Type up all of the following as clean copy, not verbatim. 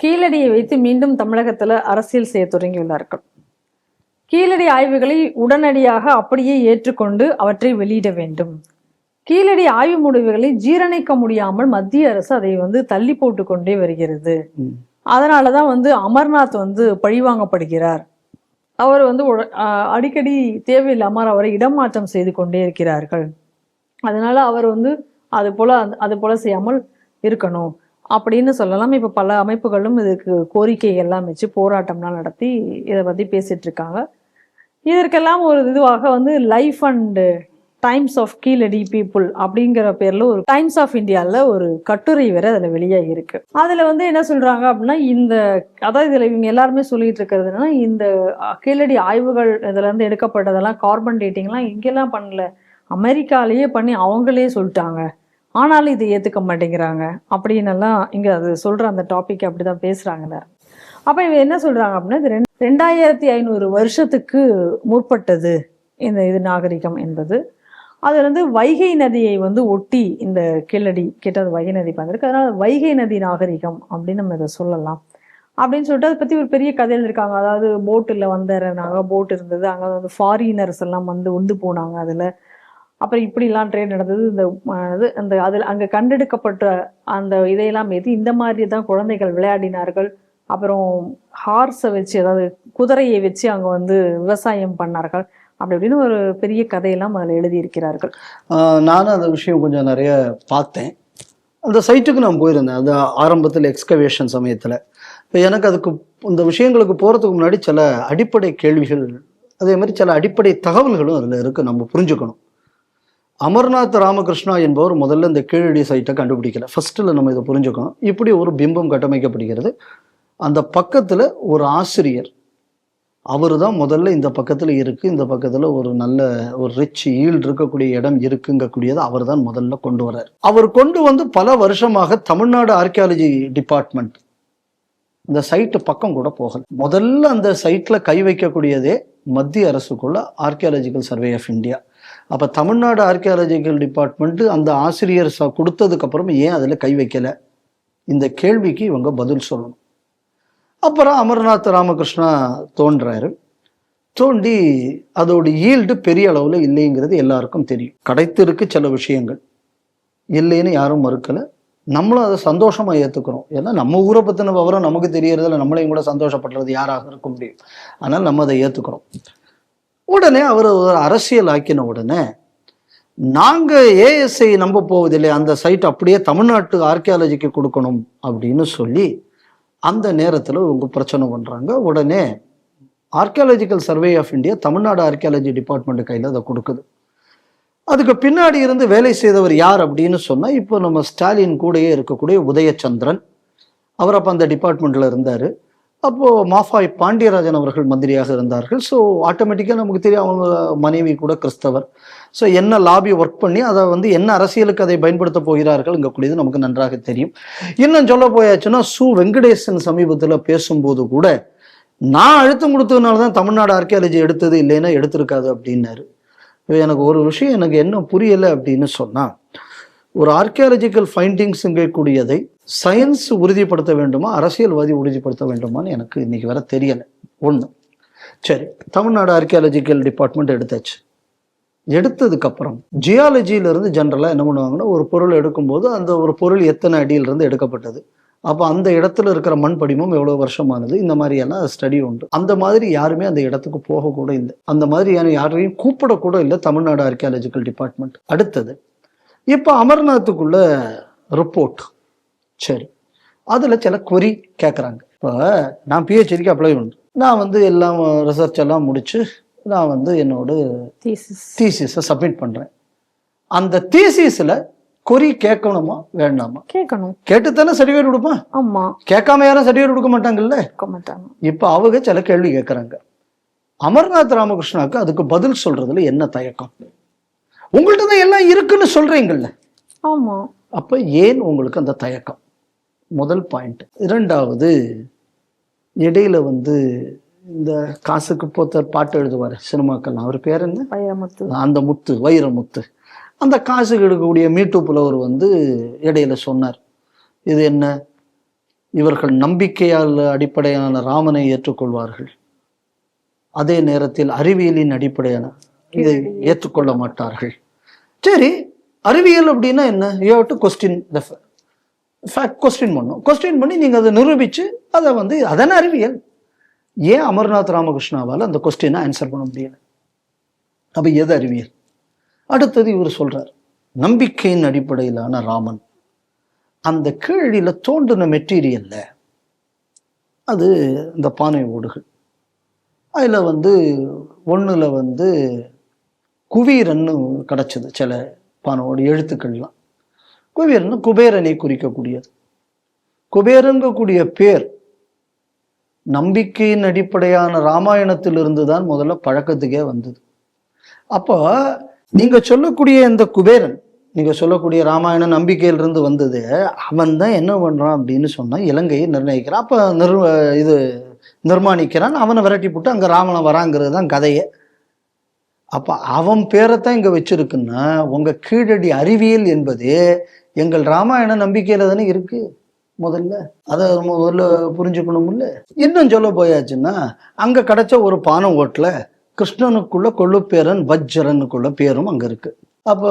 கீழடியை வைத்து மீண்டும் தமிழகத்தில் அரசியல் செய்ய தொடங்கியுள்ளார்கள். கீழடி ஆய்வுகளை உடனடியாக அப்படியே ஏற்றுக்கொண்டு அவற்றை வெளியிட வேண்டும். கீழடி ஆய்வு முடிவுகளை ஜீரணிக்க முடியாமல் மத்திய அரசு அதை தள்ளி போட்டு கொண்டே வருகிறது. அதனாலதான் அமர்நாத் பழிவாங்கப்படுகிறார். அவர் அடிக்கடி தேவையில்லாமல் அவரை இடமாற்றம் செய்து கொண்டே இருக்கிறார்கள். அதனால அவர் அது போல செய்யாமல் இருக்கணும் அப்படின்னு சொல்லலாம். இப்ப பல அமைப்புகளும் இதுக்கு கோரிக்கை எல்லாம் வச்சு போராட்டம்லாம் நடத்தி இதை பத்தி பேசிட்டு இருக்காங்க. இதற்கெல்லாம் ஒரு இதுவாக life and times of Keezhadi people அப்படிங்கிற பேர்ல ஒரு டைம்ஸ் ஆஃப் இந்தியாவில் ஒரு கட்டுரை வேற அதுல வெளியாகி இருக்கு. அதுல என்ன சொல்றாங்க அப்படின்னா, அதாவது இதுல இவங்க எல்லாருமே சொல்லிட்டு இருக்கிறது என்னன்னா, இந்த கீழடி ஆய்வுகள் இதுல இருந்து எடுக்கப்பட்டதெல்லாம் கார்பன் டேட்டிங்லாம் இங்கெல்லாம் பண்ணல, அமெரிக்காலேயே பண்ணி அவங்களே சொல்லிட்டாங்க, ஆனாலும் இதை ஏத்துக்க மாட்டேங்கிறாங்க அப்படின்னு எல்லாம் இங்க அது சொல்ற அந்த டாபிக் அப்படிதான் பேசுறாங்க. அப்ப இவங்க என்ன சொல்றாங்க அப்படின்னா, இது 2500 வருஷத்துக்கு முற்பட்டது இது நாகரிகம் என்பது. அது வைகை நதியை ஒட்டி இந்த கீழடி கேட்டது வைகை நதி பார்த்துருக்கு, அதனால வைகை நதி நாகரிகம் அப்படின்னு நம்ம இதை சொல்லலாம் அப்படின்னு சொல்லிட்டு அதை பத்தி ஒரு பெரிய கதையில் இருக்காங்க. அதாவது போட்டில் வந்தாங்க, போட் இருந்தது, அங்க ஃபாரினர்ஸ் எல்லாம் உண்டு போனாங்க அதுல. அப்புறம் இப்படிலாம் ட்ரேட் நடந்தது. அந்த அதில் அங்கே கண்டெடுக்கப்பட்ட அந்த இதையெல்லாம் ஏற்றி இந்த மாதிரி தான் குழந்தைகள் விளையாடினார்கள். அப்புறம் ஹார்ஸை வச்சு, அதாவது குதிரையை வச்சு அங்கே விவசாயம் பண்ணார்கள். அப்படி இப்படின்னு ஒரு பெரிய கதையெல்லாம் அதில் எழுதியிருக்கிறார்கள். நானும் அந்த விஷயம் கொஞ்சம் நிறைய பார்த்தேன். அந்த சைட்டுக்கு நான் போயிருந்தேன் அது ஆரம்பத்தில் எக்ஸ்கவேஷன் சமயத்தில். இப்போ எனக்கு அதுக்கு இந்த விஷயங்களுக்கு போகிறதுக்கு முன்னாடி சில அடிப்படை கேள்விகள், அதே மாதிரி சில அடிப்படை தகவல்களும் அதில் இருக்குது, நம்ம புரிஞ்சுக்கணும். அமர்நாத் ராமகிருஷ்ணா என்பவர் முதல்ல இந்த கீழடி சைட்டை கண்டுபிடிக்கல. ஃபர்ஸ்ட்ல நம்ம இதை புரிஞ்சுக்கணும். இப்படி ஒரு பிம்பம் கட்டமைக்கப்படுகிறது. அந்த பக்கத்துல ஒரு ஆசிரியர், அவரு தான் முதல்ல இந்த பக்கத்துல இருக்கு, இந்த பக்கத்துல ஒரு நல்ல ஒரு ரிச் ஈல்டு இருக்கக்கூடிய இடம் இருக்குங்கக்கூடியது அவர் தான் முதல்ல கொண்டு வர்றார். அவர் கொண்டு பல வருஷமாக தமிழ்நாடு ஆர்கியாலஜி டிபார்ட்மெண்ட் இந்த சைட்டு பக்கம் கூட போகல. முதல்ல அந்த சைட்ல கை வைக்கக்கூடியதே மத்திய அரசுக்குள்ள ஆர்கியாலஜிக்கல் சர்வே ஆஃப் இந்தியா. அப்போ தமிழ்நாடு ஆர்கியாலஜிக்கல் டிபார்ட்மெண்ட் அந்த ஆசிரியர் கொடுத்ததுக்கு அப்புறம் ஏன் அதில் கை வைக்கல? இந்த கேள்விக்கு இவங்க பதில் சொல்லணும். அப்புறம் அமர்நாத் ராமகிருஷ்ணா தோன்றாரு. தோண்டி அதோட ஈல்டு பெரிய அளவில் இல்லைங்கிறது எல்லாருக்கும் தெரியும். கிடைத்திருக்கு சில விஷயங்கள், இல்லைன்னு யாரும் மறுக்கலை. நம்மளும் அதை சந்தோஷமா ஏற்றுக்கிறோம். ஏன்னா நம்ம ஊரை பற்றின விவரம் நமக்கு தெரியறதில்ல, நம்மளையும் கூட சந்தோஷப்படுறது யாராக இருக்க முடியும். அதனால் நம்ம அதை ஏற்றுக்கிறோம். உடனே அவர் ஒரு அரசியல் ஆக்கின உடனே நாங்க ஏஎஸ்ஐ நம்ப போவதில்லை, அந்த சைட் அப்படியே தமிழ்நாட்டு ஆர்கியாலஜிக்கு கொடுக்கணும் அப்படின்னு சொல்லி அந்த நேரத்தில் இவங்க பிரச்சனை பண்றாங்க. உடனே archaeological survey of India Tamil Nadu archaeology department கையில் அதை கொடுக்குது. அதுக்கு பின்னாடி இருந்து வேலை செய்தவர் யார் அப்படின்னு சொன்னா, இப்போ நம்ம ஸ்டாலின் கூடயே இருக்கக்கூடிய உதயச்சந்திரன், அவர் அப்போ அந்த டிபார்ட்மெண்ட்ல இருந்தாரு. அப்போது மாஃபாய் பாண்டியராஜன் அவர்கள் மந்திரியாக இருந்தார்கள். ஸோ ஆட்டோமேட்டிக்காக நமக்கு தெரியும், அவங்க மனைவி கூட கிறிஸ்தவர். ஸோ என்ன லாபி ஒர்க் பண்ணி அதை என்ன அரசியலுக்கு அதை பயன்படுத்த போகிறார்கள் இங்கக்கூடியது நமக்கு நன்றாக தெரியும். இன்னும் சொல்ல போயாச்சுன்னா, வெங்கடேசன் சமீபத்தில் பேசும்போது கூட நான் அழுத்தம் கொடுத்ததுனால தான் தமிழ்நாடு ஆர்கியாலஜி எடுத்தது, இல்லைன்னா எடுத்திருக்காது அப்படின்னாரு. எனக்கு ஒரு விஷயம் எனக்கு என்ன புரியலை அப்படின்னு சொன்னால், ஒரு ஆர்கியாலஜிக்கல் ஃபைண்டிங்ஸ்ங்கக்கூடியதை சயின்ஸ் உறுதிப்படுத்த வேண்டுமா, அரசியல்வாதி உறுதிப்படுத்த வேண்டுமான்னு எனக்கு இன்னைக்கு வர தெரியலை. ஒன்று, சரி, தமிழ்நாடு ஆர்கியாலஜிக்கல் டிபார்ட்மெண்ட் எடுத்தாச்சு. எடுத்ததுக்கப்புறம் ஜியாலஜியிலிருந்து ஜென்ரலாக என்ன பண்ணுவாங்கன்னா, ஒரு பொருள் எடுக்கும்போது அந்த ஒரு பொருள் எத்தனை அடியிலிருந்து எடுக்கப்பட்டது, அப்போ அந்த இடத்துல இருக்கிற மண் படிமம் எவ்வளோ வருஷமானது, இந்த மாதிரியெல்லாம் ஸ்டடி உண்டு. அந்த மாதிரி யாருமே அந்த இடத்துக்கு போகக்கூட இல்லை, அந்த மாதிரியான யாரையும் கூப்பிடக்கூட இல்லை தமிழ்நாடு ஆர்கியாலஜிக்கல் டிபார்ட்மெண்ட். அடுத்தது, இப்போ அமர்நாத்துக்குள்ள ரிப்போர்ட், சரி, அதில் சில கொரி கேட்குறாங்க. இப்போ நான் பிஹெச்டிக்கு அப்ளை பண்ணுறேன், நான் எல்லாம் ரிசர்ச் எல்லாம் முடிச்சு நான் என்னோட தீசிஸை சப்மிட் பண்ணுறேன். அந்த தீசிஸில் கொரி கேட்கணுமா வேண்டாமா? கேட்கணும். கேட்டுத்தானே சர்டிஃபிகேட் கொடுப்பான். ஆமா, கேட்காம யாரும் சர்டிஃபிகேட் கொடுக்க மாட்டாங்கல்ல. இப்போ அவங்க சில கேள்வி கேட்குறாங்க. அமர்நாத் ராமகிருஷ்ணாவுக்கு அதுக்கு பதில் சொல்றதுல என்ன தயக்கம்? உங்கள்கிட்ட தான் எல்லாம் இருக்குன்னு சொல்றீங்கல்ல. ஆமா, அப்ப ஏன் உங்களுக்கு அந்த தயக்கம்? முதல் பாயிண்ட். இரண்டாவது, இடையில இந்த காசுக்கு போத்தர் பாட்டு எழுதுவார் சினிமாக்கள்லாம், அவர் பேர் என்ன? வைரமுத்து. அந்த முத்து, வைரமுத்து. அந்த காசுக்கு எடுக்கக்கூடிய மீட்டு புலவர் இடையில சொன்னார், இது என்ன இவர்கள் நம்பிக்கையால் அடிப்படையான ராமனை ஏற்றுக்கொள்வார்கள், அதே நேரத்தில் அறிவியலின் அடிப்படையான இதை ஏற்றுக்கொள்ள மாட்டார்கள். சரி, அறிவியல் அப்படின்னா என்ன? You have to question the fact. Question பண்ணும், கொஸ்டின் பண்ணி நீங்கள் அதை நிரூபித்து அதை அதான அறிவியல். ஏன் அமர்நாத் ராமகிருஷ்ணாவால் அந்த கொஸ்டினை ஆன்சர் பண்ண முடியல? அப்போ எது அறிவியல்? அடுத்தது இவர் சொல்றார், நம்பிக்கையின் அடிப்படையிலான ராமன். அந்த கீழில தோன்றின மெட்டீரியல்ல அது இந்த பானை ஓடுகள். அதில் ஒன்றில் குவீரன்னு கிடச்சிது சில பானையோட எழுத்துக்கள்லாம். குபேரன் குபேரனை குறிக்கக்கூடியது. குபேரங்கக்கூடிய பேர் நம்பிக்கையின் அடிப்படையான ராமாயணத்திலிருந்து தான் முதல்ல பழக்கத்துக்கே வந்தது. அப்போ நீங்க சொல்லக்கூடிய இந்த குபேரன், நீங்க சொல்லக்கூடிய ராமாயணம் நம்பிக்கையிலிருந்து வந்தது. அவன் தான் என்ன பண்றான் அப்படின்னு சொன்னா இலங்கையை நிர்ணயிக்கிறான். அப்ப நிர்மாணிக்கிறான். அவனை விரட்டி போட்டு அங்க ராவணன் வராங்கிறது தான் கதையே. அப்ப அவன் பேரைத்தான் இங்க வச்சிருக்குன்னா உங்க கீழடி அறிவியல் என்பது எங்கள் ராமாயண நம்பிக்கையில தானே இருக்கு. அதை முதல்ல புரிஞ்சுக்கணும்ல. இன்னும் சொல்ல போயாச்சுன்னா அங்க கிடைச்ச ஒரு பானை ஓட்டுல கிருஷ்ணனுக்குள்ள கொள்ளுப்பேரன் வஜ்ரனுக்குள்ள பேரும் அங்க இருக்கு. அப்போ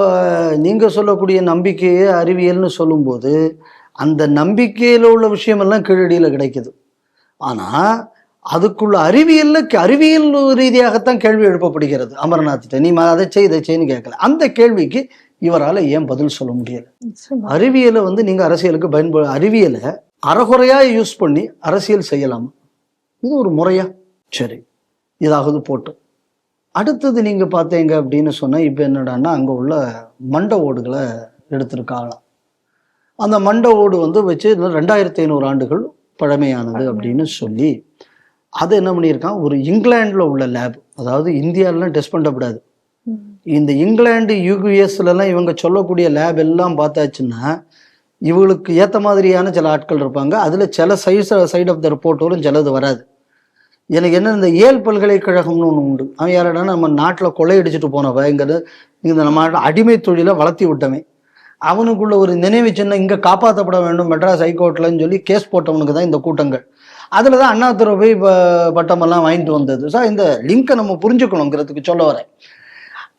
நீங்க சொல்லக்கூடிய நம்பிக்கையே அறிவியல்னு சொல்லும்போது அந்த நம்பிக்கையில உள்ள விஷயமெல்லாம் கீழடியில கிடைக்குது. ஆனா அதுக்குள்ள அறிவியல் ரீதியாகத்தான் கேள்வி எழுப்பப்படுகிறது. அமர்நாத்திட்ட நீ அதை செய் இதை செய்யன்னு கேட்கல. அந்த கேள்விக்கு இவரால் ஏன் பதில் சொல்ல முடியல? அறிவியலை நீங்க அரசியலுக்கு அறிவியலை அறகுறையா யூஸ் பண்ணி அரசியல் செய்யலாமா? இது ஒரு முறையா? சரி, இதாவது போட்டு அடுத்தது நீங்க பார்த்தீங்க அப்படின்னு சொன்னா இப்ப என்னடான்னா அங்க உள்ள மண்ட ஓடுகளை எடுத்திருக்காங்களாம். அந்த மண்ட ஓடு வச்சு 2500 ஆண்டுகள் பழமையானது அப்படின்னு சொல்லி அதை என்ன பண்ணியிருக்கான், ஒரு இங்கிலாந்துல உள்ள லேப், அதாவது இந்தியாவிலாம் டெஸ்ட் பண்ணப்படாது, இந்த இங்கிலாந்து யூஎஸ்லாம் இவங்க சொல்லக்கூடிய லேப் எல்லாம் பார்த்தாச்சுன்னா இவங்களுக்கு ஏற்ற மாதிரியான சில ஆட்கள் இருப்பாங்க. அதில் சில சைட் ஆஃப் த ரிப்போர்ட் வரும், சிலது வராது. எனக்கு என்ன, இந்த ஏல் பல்கலைக்கழகம்னு ஒன்று உண்டு. அவன் யாரடா நம்ம நாட்டில் கொள்ளையடிச்சிட்டு போனவங்கிறது, இந்த நம்ம அடிமை தொழிலை வளர்த்தி விட்டவன். அவனுக்குள்ள ஒரு நினைவு சின்ன இங்கே காப்பாற்றப்பட வேண்டும் மெட்ராஸ் ஹைகோர்ட்லன்னு சொல்லி கேஸ் போட்டவனுக்கு தான் இந்த கூட்டங்கள். அதில் தான் அண்ணாதுரை போய் பட்டமெல்லாம் வாங்கிட்டு வந்தது. சார் இந்த லிங்கை நம்ம புரிஞ்சுக்கணுங்கிறதுக்கு சொல்ல வரேன்.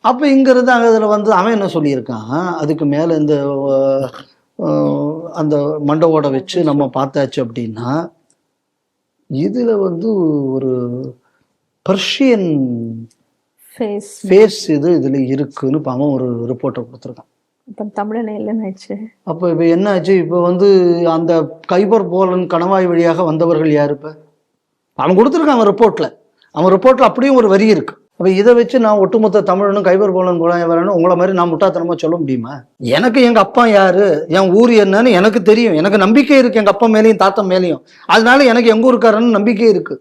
அப்போ இங்கிறது அதில் அவன் என்ன சொல்லியிருக்கான், அதுக்கு மேலே இந்த அந்த மண்டவோட வச்சு நம்ம பார்த்தாச்சு அப்படின்னா இதில் ஒரு பர்ஷியன் ஃபேஸ் இதில் இருக்குன்னு அவன் ஒரு ரிப்போர்ட்டை கொடுத்துருக்கான். அப்போ இப்போ என்ன ஆச்சு, இப்போ அந்த கைபர் போலன் கணவாய் வழியாக வந்தவர்கள் யாரு? இப்போ அவன் கொடுத்துருக்கான் அவன் ரிப்போர்ட்ல அப்படியும் ஒரு வரி இருக்கு. அப்போ இதை வச்சு நான் ஒட்டுமொத்த தமிழனும் கைபர் போலன் குழாய் வரணும் உங்களை மாதிரி நான் முட்டாத்தனமா சொல்ல முடியுமா? எனக்கு எங்க அப்பா யாரு, என் ஊர் என்னன்னு எனக்கு தெரியும். எனக்கு நம்பிக்கை இருக்கு எங்க அப்பா மேலேயும் தாத்தன் மேலேயும். அதனால எனக்கு எங்க ஊருக்காரன்னு நம்பிக்கை இருக்கு.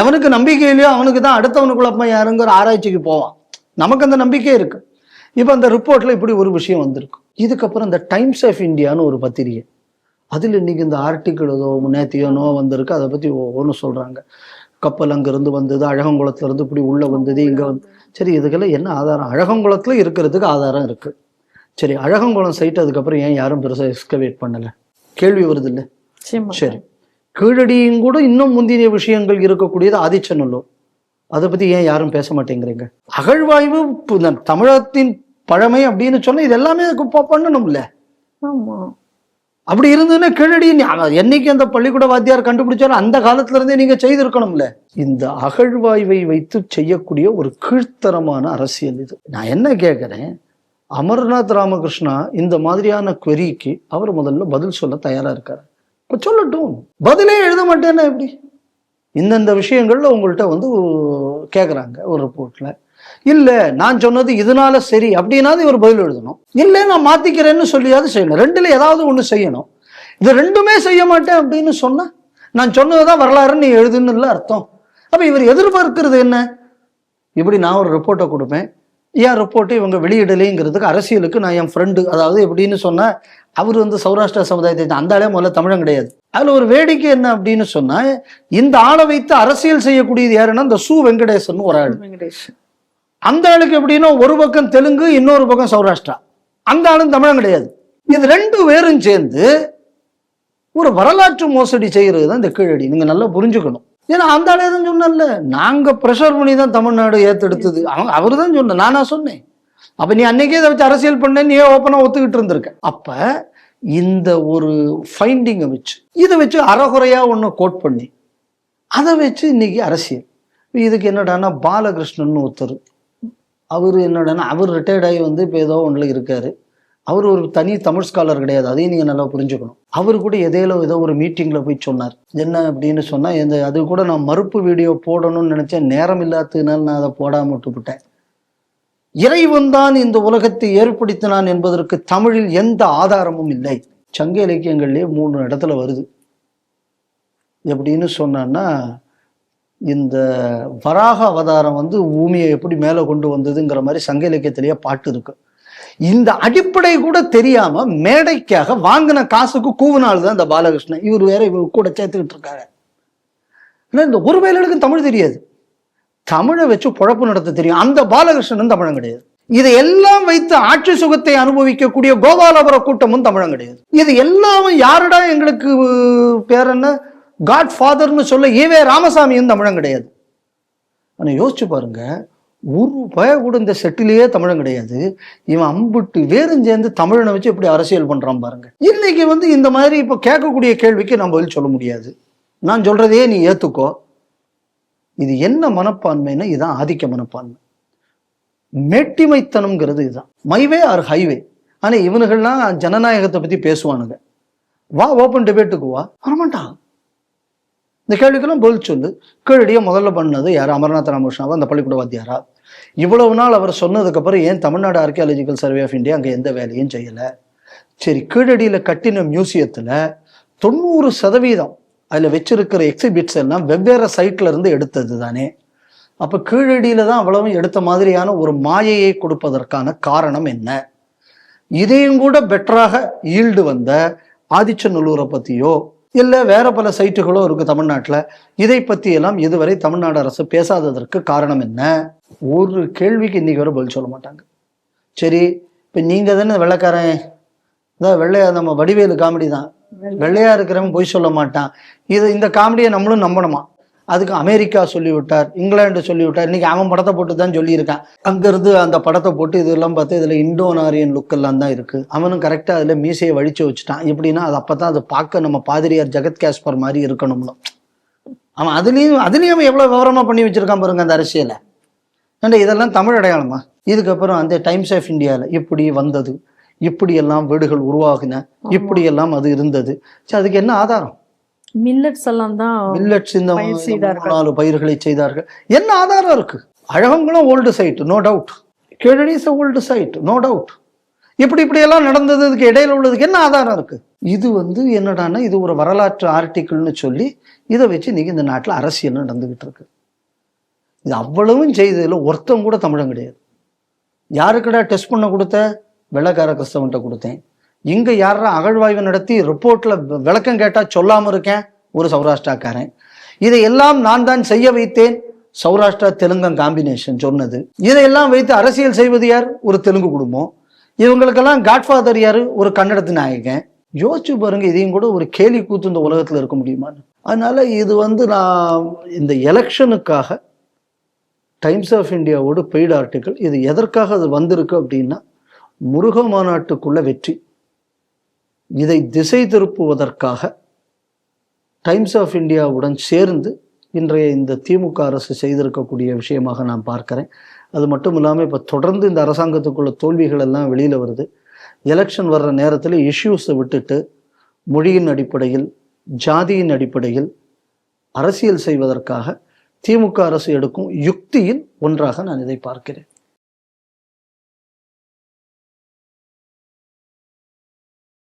எவனுக்கு நம்பிக்கை இல்லையோ அவனுக்கு தான் அடுத்தவனுக்குள்ள அப்பா யாருங்கிற ஆராய்ச்சிக்கு போவான். நமக்கு அந்த நம்பிக்கை இருக்கு. இப்போ அந்த ரிப்போர்ட்ல இப்படி ஒரு விஷயம் வந்திருக்கு. இதுக்கப்புறம் இந்த டைம்ஸ் ஆஃப் இந்தியான்னு ஒரு பத்திரிகை, அதில் இன்னைக்கு இந்த ஆர்டிக்கிள் ஏதோ நேத்தியோனோ வந்திருக்கு. அதை பத்தி ஒன்று சொல்றாங்க. கப்பல் அங்கிருந்து வந்தது, அழகங்குளத்துல இருந்து இப்படி உள்ள வந்தது, இங்க சரி இதுக்கெல்லாம் என்ன ஆதாரம்? அழகங்குளத்துல இருக்கிறதுக்கு ஆதாரம் இருக்கு. சரி, அழகங்குளம் சைட் அதுக்கப்புறம் ஏன் யாரும் பெருசா எக்ஸ்கவேட் பண்ணல? கேள்வி வருது இல்லை? சரி, கீழடியும் கூட இன்னும் முந்திய விஷயங்கள் இருக்கக்கூடியது ஆதிச்சநல்லூர். அதை பத்தி ஏன் யாரும் பேச மாட்டேங்கிறீங்க? அகழ்வாய்வு தமிழகத்தின் பழமை அப்படின்னு சொன்னா இது எல்லாமே பண்ணணும்ல. அப்படி இருந்ததுன்னா கீழடி என்னைக்கு அந்த பள்ளிக்கூட வாத்தியார் கண்டுபிடிச்சாலும் அந்த காலத்துல இருந்தே நீங்க செய்திருக்கணும்ல. இந்த அகழ்வாய்வை வைத்து செய்யக்கூடிய ஒரு கீழ்த்தரமான அரசியல் இது. நான் என்ன கேட்கிறேன், அமர்நாத் ராமகிருஷ்ணா இந்த மாதிரியான queryக்கு அவர் முதல்ல பதில் சொல்ல தயாரா இருக்காரு. இப்ப சொல்லட்டும். பதிலே எழுத மாட்டேன்னா எப்படி? இந்தந்த விஷயங்கள்ல உங்கள்கிட்ட கேட்குறாங்க ஒரு ரிப்போர்ட்ல. இல்ல நான் சொன்னது இதனால சரி அப்படின்னாது இவர் பதில் எழுதணும். இல்லை நான் மாத்திக்கிறேன்னு சொல்லியாவது செய்யணும். ரெண்டுல ஏதாவது ஒண்ணு செய்யணும். இது ரெண்டுமே செய்ய மாட்டேன் அப்படின்னு சொன்னா நான் சொன்னதுதான் வரலாறுன்னு நீ எழுதுன்னு இல்லை அர்த்தம். அப்ப இவர் எதிர்பார்க்கிறது என்ன? இப்படி நான் ஒரு ரிப்போர்ட்டை கொடுப்பேன், ஏன் ரிப்போர்ட்டை இவங்க வெளியிடலைங்கிறதுக்கு அரசியலுக்கு நான் என் ஃப்ரெண்டு, அதாவது எப்படின்னு சொன்னா அவர் சௌராஷ்டிரா சமுதாயத்தை அந்த ஆளே முதல்ல தமிழன் கிடையாது. அதுல ஒரு வேடிக்கை என்ன அப்படின்னு சொன்னா, இந்த ஆளை வைத்து அரசியல் செய்யக்கூடியது யாருன்னா இந்த சு வெங்கடேசன் ஒரு ஆள். அந்த ஆளுக்கு எப்படின்னா ஒரு பக்கம் தெலுங்கு, இன்னொரு பக்கம் சௌராஷ்டிரா. அந்த ஆளும் தமிழன் கிடையாது. இது ரெண்டு பேரும் சேர்ந்து ஒரு வரலாற்று மோசடி செய்யறது தான் இந்த கீழடி. நீங்க நல்லா புரிஞ்சுக்கணும். ஏன்னா அந்த ஆளே தான் சொன்னல, நாங்க ப்ரெஷர் பண்ணி தான் தமிழ்நாடு ஏத்தெடுத்தது. அவரு தான் சொன்ன, நானா சொன்னேன். அப்ப நீ அன்னைக்கே இதை வச்சு அரசியல் பண்ண, நீ ஓப்பனா ஒத்துக்கிட்டு இருந்திருக்க. அப்ப இந்த ஒரு ஃபைண்டிங்கை வச்சு, இதை வச்சு அறகுறையா ஒண்ணு கோட் பண்ணி, அதை வச்சு இன்னைக்கு அரசியல். இதுக்கு என்னடான்னா பாலகிருஷ்ணன் ஒருத்தர், அவரு என்னடான்னா அவர் ரிட்டையர்ட் ஆகி வந்து இப்போ ஏதோ ஒன்றுல இருக்காரு. அவர் ஒரு தனி தமிழ் ஸ்காலர் கிடையாது, அதையும் நீங்க நல்லா புரிஞ்சுக்கணும். அவர் கூட ஏதோ ஒரு மீட்டிங்ல போய் சொன்னார். என்ன அப்படின்னு சொன்னா, அது கூட நான் மறுப்பு வீடியோ போடணும்னு நினைச்சேன், நேரம் இல்லாததுனால நான் அதை போடாம விட்டுவிட்டேன். இறைவன் தான் இந்த உலகத்தை ஏற்படுத்தினான் என்பதற்கு தமிழில் எந்த ஆதாரமும் இல்லை. சங்க இலக்கியங்கள்லயே 3 இடத்துல வருது. எப்படின்னு சொன்னான்னா, இந்த வராக அவதாரம் வந்து பூமியை எப்படி மேலே கொண்டு வந்ததுங்கிற மாதிரி சங்க இலக்கியத்திலேயே பாட்டு இருக்கு. இந்த அடிப்படை கூட தெரியாம மேடைக்காக வாங்கின காசுக்கு கூவுனாள் தான் இந்த பாலகிருஷ்ணன். இவர் வேற இவர் கூட சேர்த்துக்கிட்டு இருக்காங்க. இந்த ஒரு வேலைகளுக்கு தமிழ் தெரியாது, தமிழை வச்சு பொழப்பு நடத்த தெரியும். அந்த பாலகிருஷ்ணனும் தமிழம் கிடையாது. இதையெல்லாம் வைத்து ஆட்சி சுகத்தை அனுபவிக்கக்கூடிய கோபாலபுர கூட்டமும் தமிழம் கிடையாது. இது எல்லாமே யாருடா எங்களுக்கு பேர் என்ன காட் ஃபாதர்னு சொல்ல ஈவே ராமசாமியும் தமிழம் கிடையாது. ஆனா யோசிச்சு பாருங்க, ஒரு பய கூட இந்த செட்டிலேயே தமிழம் கிடையாது. இவன் அம்புட்டு வேறும் சேர்ந்து தமிழனை வச்சு எப்படி அரசியல் பண்றான் பாருங்க. இன்னைக்கு வந்து இந்த மாதிரி இப்ப கேட்கக்கூடிய கேள்விக்கு நான் பதில் சொல்ல முடியாது. நான் சொல்றதையே நீ ஏத்துக்கோ. இது என்ன மனப்பான்மைன்னா, இதுதான் ஆதிக்க மனப்பான்மை. மேட்டிமைத்தனம்ங்கிறது இதுதான். My way or highway. ஆனா இவனுகள்லாம் ஜனநாயகத்தை பத்தி பேசுவானுங்க. வா ஓப்பன் டிபேட்டுக்கு வா, வரமாட்டான். இந்த கேள்விக்கெல்லாம் பதில் சொல்லு. கீழடியை முதல்ல பண்ணது யார்? அமர்நாத் ராமகிருஷ்ணாவா, அந்த பள்ளிக்கூட வாத்தியாரா? இவ்வளவு நாள் அவர் சொன்னதுக்கு அப்புறம் ஏன் Tamil Nadu archaeological survey of India அங்க எந்த வேலையும் செய்யல? சரி, கீழடியில கட்டின மியூசியத்துல 90% அதுல வச்சிருக்கிற எக்ஸிபிட்ஸ் எல்லாம் வெவ்வேறு சைட்ல இருந்து எடுத்தது தானே. அப்ப கீழடியில தான் அவ்வளவும் எடுத்த மாதிரியான ஒரு மாயையை கொடுப்பதற்கான காரணம் என்ன? இதையும் கூட பெட்டராக ஈல்டு வந்த ஆதிச்சநல்லூரை பத்தியோ இல்ல வேற பல சைட்டுகளோ இருக்கு தமிழ்நாட்டுல, இதை பத்தி எல்லாம் இதுவரை தமிழ்நாடு அரசு பேசாததற்கு காரணம் என்ன? ஒரு கேள்விக்கு இன்னைக்கு வரை பதில் சொல்ல மாட்டாங்க. சரி, இப்ப நீங்க தானே வெள்ளைக்காரன், வெள்ளையா நம்ம வடிவேலு காமெடி தான், வெள்ளையா இருக்கிறவன் பொய் சொல்ல மாட்டான். இந்த காமெடியை நம்மளும் நம்பணுமா? அதுக்கு அமெரிக்கா சொல்லிவிட்டார், இங்கிலாந்து சொல்லிவிட்டார். இன்னைக்கு அவன் படத்தை போட்டு தான் சொல்லியிருக்கான். அங்கிருந்து அந்த படத்தை போட்டு இதெல்லாம் பார்த்து இதுல இண்டோனாரியன் லுக் எல்லாம் தான் இருக்கு. அவனும் கரெக்டா அதுல மீசையை வழிச்சு வச்சுட்டான். எப்படின்னா அது அப்பதான் அது பார்க்க நம்ம பாதிரியார் ஜெகத் காஸ்பர் மாதிரி இருக்கணும்னு. அவன் அதுலயும் அவன் எவ்வளவு விவரமா பண்ணி வச்சிருக்கான் பாருங்க அந்த அரசியலை. ஏன்னா இதெல்லாம் தமிழ் அடையாளமா? இதுக்கப்புறம் அந்த டைம்ஸ் ஆஃப் இந்தியாவில் இப்படி வந்தது, இப்படி எல்லாம் வீடுகள் உருவாகின, இப்படி எல்லாம் அது இருந்தது. சரி, அதுக்கு என்ன ஆதாரம்? மில்லட்ஸ் எல்லாம் தான், மில்லட்ஸ் இந்த 4 பயிர்களை செய்தார்கள். என்ன ஆதாரம் இருக்கு? Alagankulam old site, no doubt. Keeladi is old site, no doubt. இப்படி எல்லாம் நடந்ததுக்கு இடையில உள்ளதுக்கு என்ன ஆதாரம் இருக்கு? இது வந்து என்னடான்னா, இது ஒரு வரலாற்று ஆர்டிக்கிள்னு சொல்லி இதை வச்சு இன்னைக்கு இந்த நாட்டில் அரசியல் நடந்துகிட்டு இருக்கு. இது அவ்வளவும் செய்ததுல ஒருத்தம் கூட தமிழம் கிடையாது. யாருக்கடா டெஸ்ட் பண்ண கொடுத்த? வெள்ளைக்கார கிறிஸ்தவன்ட்ட கொடுத்தேன். இங்க யாரா அகழ்வாய்வு நடத்தி ரிப்போர்ட்ல விளக்கம் கேட்டா சொல்லாம இருக்கேன்? ஒரு சௌராஷ்டிராக்காரன். இதையெல்லாம் நான் தான் செய்ய வைத்தேன், சௌராஷ்டிரா தெலுங்கன் காம்பினேஷன் சொன்னது. இதையெல்லாம் வைத்து அரசியல் செய்வது யார்? ஒரு தெலுங்கு குடும்பம். இவங்களுக்கெல்லாம் காட்ஃபாதர் யாரு? ஒரு கன்னடத்து நாயகன். யோசிச்சு பாருங்க, இதையும் கூட ஒரு கேலி கூத்து இந்த உலகத்துல இருக்க முடியுமான்னு. அதனால இது வந்து நான் இந்த எலெக்ஷனுக்காக டைம்ஸ் ஆஃப் இந்தியாவோட பெய்டு ஆர்டிக்கிள், இது எதற்காக அது வந்திருக்கு அப்படின்னா, முருக மாநாட்டுக்குள்ள வெற்றி, இதை திசை திருப்புவதற்காக டைம்ஸ் ஆஃப் இந்தியாவுடன் சேர்ந்து இன்றைய இந்த திமுக அரசு செய்திருக்கக்கூடிய விஷயமாக நான் பார்க்கிறேன். அது மட்டும் இல்லாமல் இப்போ தொடர்ந்து இந்த அரசாங்கத்துக்குள்ள தோல்விகள் எல்லாம் வெளியில் வருது. எலெக்ஷன் வர்ற நேரத்தில் இஷ்யூஸை விட்டுட்டு மொழியின் அடிப்படையில், ஜாதியின் அடிப்படையில் அரசியல் செய்வதற்காக திமுக அரசு எடுக்கும் யுக்தியில் ஒன்றாக நான் இதை பார்க்கிறேன்.